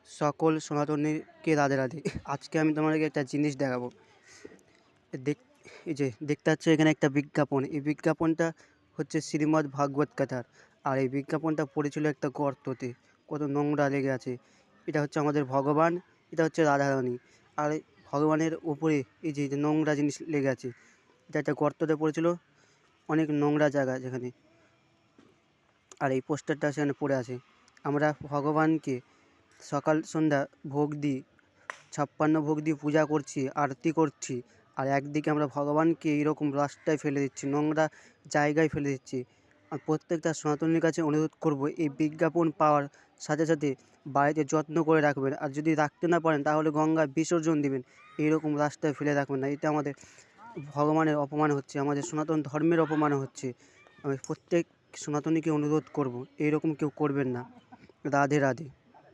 সকল সনাতনীকে রাধে রাধে। আজকে আমি তোমাদেরকে একটা জিনিস দেখাবো। দেখ এই যে দেখতে পাচ্ছ এখানে একটা বিজ্ঞাপন। এই বিজ্ঞাপনটা হচ্ছে শ্রীমদ্ ভাগবত কথার। আর এই বিজ্ঞাপনটা পড়েছিল একটা গর্ততে, কত নোংরা লেগে আছে। এটা হচ্ছে আমাদের ভগবান, এটা হচ্ছে রাধারানী। আর এই ভগবানের উপরে এই যে নোংরা জিনিস লেগে আছে, এটা একটা গর্ততে পড়েছিল, অনেক নোংরা জায়গা যেখানে। আর এই পোস্টারটা সেখানে পড়ে আছে। আমরা ভগবানকে সকাল সন্ধ্যা ভোগ দিই, 56 ভোগ দিয়ে পূজা করছি, আরতি করছি, আর একদিকে আমরা ভগবানকে এইরকম রাস্তায় ফেলে দিচ্ছি, নোংরা জায়গায় ফেলে দিচ্ছি। আর প্রত্যেকটা সনাতনীর কাছে অনুরোধ করব, এই বিজ্ঞাপন পাওয়ার সাথে সাথে বাড়িতে যত্ন করে রাখবেন। আর যদি রাখতে না পারেন তাহলে গঙ্গায় বিসর্জন দিবেন, এইরকম রাস্তায় ফেলে রাখবেন না। এটা আমাদের ভগবানের অপমান হচ্ছে, আমাদের সনাতন ধর্মের অপমান হচ্ছে। আমি প্রত্যেক সনাতনীকে অনুরোধ করব, এইরকম কেউ করবেন না। রাধে রাধে।